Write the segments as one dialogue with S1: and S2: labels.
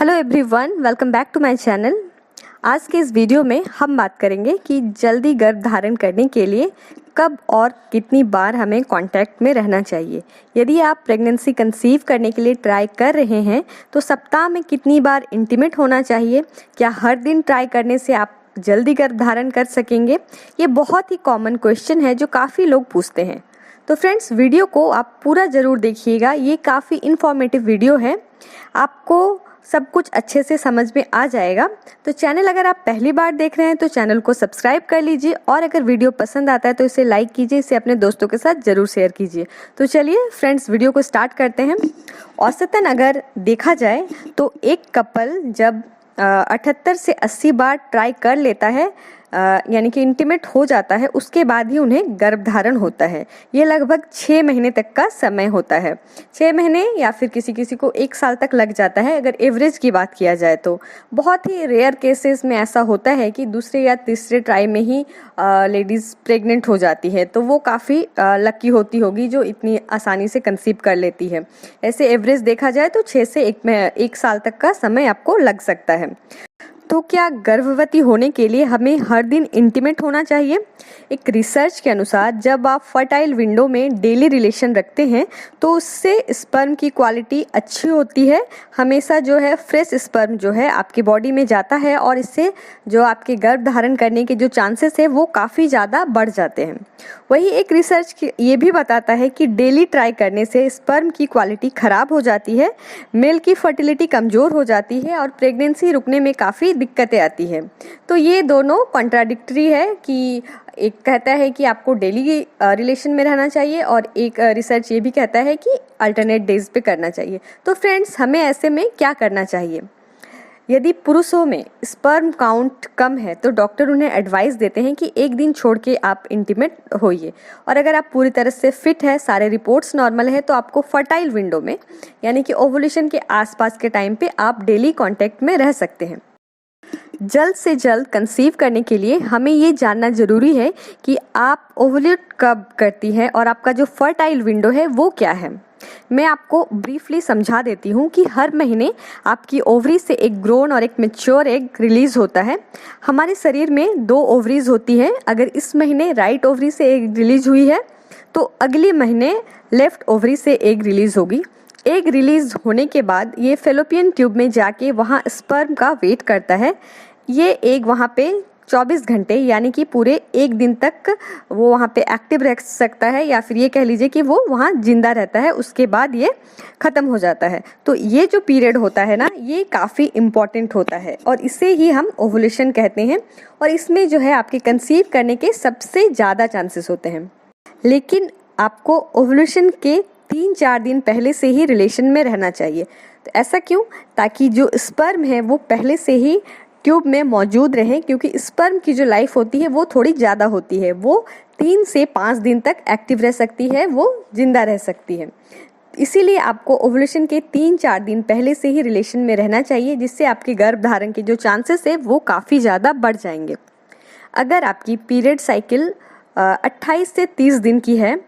S1: Hello everyone, welcome back to my channel. आज के इस वीडियो में हम बात करेंगे कि जल्दी गर्भ धारण करने के लिए कब और कितनी बार हमें कांटेक्ट में रहना चाहिए। यदि आप प्रेगनेंसी कंसीव करने के लिए ट्राई कर रहे हैं तो सप्ताह में कितनी बार इंटीमेट होना चाहिए। क्या हर दिन ट्राई करने से आप जल्दी गर्भ धारण कर सकेंगे? ये बहुत ही कॉमन क्वेश्चन है जो काफ़ी लोग पूछते हैं। तो फ्रेंड्स, वीडियो को आप पूरा ज़रूर देखिएगा। ये काफ़ी इन्फॉर्मेटिव वीडियो है, आपको सब कुछ अच्छे से समझ में आ जाएगा। तो चैनल अगर आप पहली बार देख रहे हैं तो चैनल को सब्सक्राइब कर लीजिए, और अगर वीडियो पसंद आता है तो इसे लाइक कीजिए, इसे अपने दोस्तों के साथ ज़रूर शेयर कीजिए। तो चलिए फ्रेंड्स, वीडियो को स्टार्ट करते हैं। औसतन अगर देखा जाए तो एक कपल जब 78 से 80 बार ट्राई कर लेता है, यानी कि इंटीमेट हो जाता है, उसके बाद ही उन्हें गर्भधारण होता है। ये लगभग 6 महीने तक का समय होता है। 6 महीने या फिर किसी किसी को 1 साल तक लग जाता है अगर एवरेज की बात किया जाए तो। बहुत ही रेयर केसेस में ऐसा होता है कि दूसरे या तीसरे ट्राई में ही लेडीज़ प्रेग्नेंट हो जाती है, तो वो काफ़ी लकी होती होगी जो इतनी आसानी से कंसीव कर लेती है। ऐसे एवरेज देखा जाए तो 6 से 1 साल तक का समय आपको लग सकता है। तो क्या गर्भवती होने के लिए हमें हर दिन इंटीमेट होना चाहिए? एक रिसर्च के अनुसार जब आप फर्टाइल विंडो में डेली रिलेशन रखते हैं तो उससे स्पर्म की क्वालिटी अच्छी होती है। हमेशा जो है फ्रेश स्पर्म जो है आपकी बॉडी में जाता है, और इससे जो आपके गर्भ धारण करने के जो चांसेस है वो काफ़ी ज़्यादा बढ़ जाते हैं। वही एक रिसर्च ये भी बताता है कि डेली ट्राई करने से स्पर्म की क्वालिटी ख़राब हो जाती है, मेल की फर्टिलिटी कमज़ोर हो जाती है, और प्रेगनेंसी रुकने में काफ़ी दिक्कतें आती हैं। तो ये दोनों कॉन्ट्राडिक्टरी है कि एक कहता है कि आपको डेली रिलेशन में रहना चाहिए, और एक रिसर्च ये भी कहता है कि अल्टरनेट डेज पे करना चाहिए। तो फ्रेंड्स, हमें ऐसे में क्या करना चाहिए? यदि पुरुषों में स्पर्म काउंट कम है तो डॉक्टर उन्हें एडवाइस देते हैं कि एक दिन छोड़ के आप इंटीमेट होइए, और अगर आप पूरी तरह से फिट है, सारे रिपोर्ट्स नॉर्मल है, तो आपको फर्टाइल विंडो में यानी कि ओवुलेशन के आसपास के टाइम पे आप डेली कांटेक्ट में रह सकते हैं। जल्द से जल्द कंसीव करने के लिए हमें ये जानना ज़रूरी है कि आप ओवुलेट कब करती हैं और आपका जो फर्टाइल विंडो है वो क्या है। मैं आपको ब्रीफली समझा देती हूँ कि हर महीने आपकी ओवरी से एक ग्रोन और एक मैच्योर एग रिलीज़ होता है। हमारे शरीर में 2 ओवरीज होती है। अगर इस महीने राइट ओवरी से एग रिलीज़ हुई है तो अगले महीने लेफ्ट ओवरी से एग रिलीज़ होगी। एग रिलीज़ होने के बाद ये फेलोपियन ट्यूब में जाके वहाँ स्पर्म का वेट करता है। ये एग वहाँ पे 24 घंटे यानी कि पूरे 1 दिन तक वो वहाँ पे एक्टिव रह सकता है, या फिर ये कह लीजिए कि वो वहाँ जिंदा रहता है। उसके बाद ये ख़त्म हो जाता है। तो ये जो पीरियड होता है ना, ये काफ़ी इम्पॉर्टेंट होता है, और इसे ही हम ओवुलेशन कहते हैं, और इसमें जो है आपके कंसीव करने के सबसे ज़्यादा चांसेस होते हैं। लेकिन आपको ओवुलेशन के 3-4 दिन पहले से ही रिलेशन में रहना चाहिए। तो ऐसा क्यों? ताकि जो स्पर्म है वो पहले से ही ट्यूब में मौजूद रहे, क्योंकि स्पर्म की जो लाइफ होती है वो थोड़ी ज़्यादा होती है। वो 3 से 5 दिन तक एक्टिव रह सकती है, वो जिंदा रह सकती है। इसीलिए आपको ओवुलेशन के 3-4 दिन पहले से ही रिलेशन में रहना चाहिए, जिससे आपके गर्भ धारण के जो चांसेस है वो काफ़ी ज़्यादा बढ़ जाएंगे। अगर आपकी पीरियड साइकिल 28 से 30 दिन की है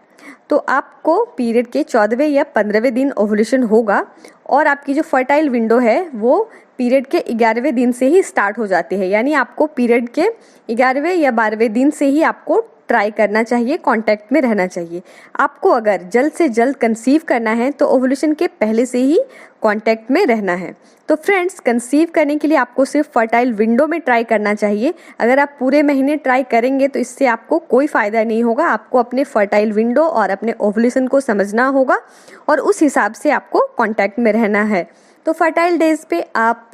S1: तो आपको पीरियड के 14वें या 15वें दिन ओवुलेशन होगा, और आपकी जो फर्टाइल विंडो है वो पीरियड के 11वें दिन से ही स्टार्ट हो जाती है। यानी आपको पीरियड के 11वें या 12वें दिन से ही आपको ट्राई करना चाहिए, कांटेक्ट में रहना चाहिए। आपको अगर जल्द से जल्द कंसीव करना है तो ओवुलेशन के पहले से ही कांटेक्ट में रहना है। तो फ्रेंड्स, कंसीव करने के लिए आपको सिर्फ फर्टाइल विंडो में ट्राई करना चाहिए। अगर आप पूरे महीने ट्राई करेंगे तो इससे आपको कोई फ़ायदा नहीं होगा। आपको अपने फर्टाइल विंडो और अपने ओवुलेशन को समझना होगा, और उस हिसाब से आपको कांटेक्ट में रहना है। तो फर्टाइल डेज पे आप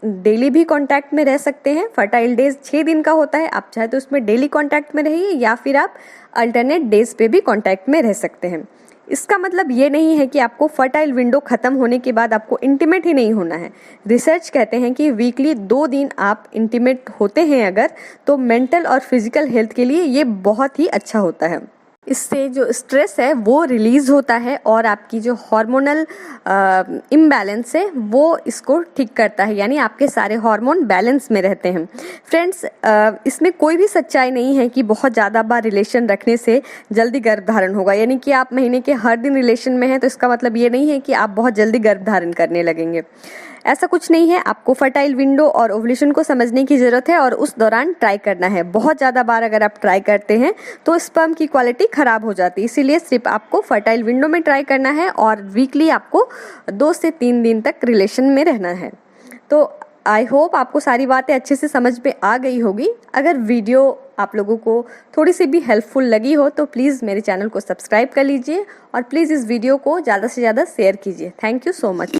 S1: डेली भी कांटेक्ट में रह सकते हैं। फर्टाइल डेज 6 दिन का होता है। आप चाहे तो उसमें डेली कांटेक्ट में रहिए, या फिर आप अल्टरनेट डेज पे भी कांटेक्ट में रह सकते हैं। इसका मतलब ये नहीं है कि आपको फर्टाइल विंडो ख़त्म होने के बाद आपको इंटीमेट ही नहीं होना है। रिसर्च कहते हैं कि वीकली 2 दिन आप इंटीमेट होते हैं अगर, तो मेंटल और फिजिकल हेल्थ के लिए ये बहुत ही अच्छा होता है। इससे जो स्ट्रेस है वो रिलीज़ होता है, और आपकी जो हार्मोनल इम्बैलेंस है वो इसको ठीक करता है, यानी आपके सारे हार्मोन बैलेंस में रहते हैं। फ्रेंड्स, इसमें कोई भी सच्चाई नहीं है कि बहुत ज़्यादा बार रिलेशन रखने से जल्दी गर्भधारण होगा। यानी कि आप महीने के हर दिन रिलेशन में हैं तो इसका मतलब ये नहीं है कि आप बहुत जल्दी गर्भधारण करने लगेंगे। ऐसा कुछ नहीं है, आपको फर्टाइल विंडो और ओवुलेशन को समझने की ज़रूरत है और उस दौरान ट्राई करना है। बहुत ज़्यादा बार अगर आप ट्राई करते हैं तो स्पर्म की क्वालिटी ख़राब हो जाती है, इसीलिए सिर्फ आपको फर्टाइल विंडो में ट्राई करना है और वीकली आपको 2 से 3 दिन तक रिलेशन में रहना है। तो आई होप आपको सारी बातें अच्छे से समझ में आ गई होगी। अगर वीडियो आप लोगों को थोड़ी सी भी हेल्पफुल लगी हो तो प्लीज़ मेरे चैनल को सब्सक्राइब कर लीजिए और प्लीज़ इस वीडियो को ज़्यादा से ज़्यादा शेयर कीजिए। Thank you so much.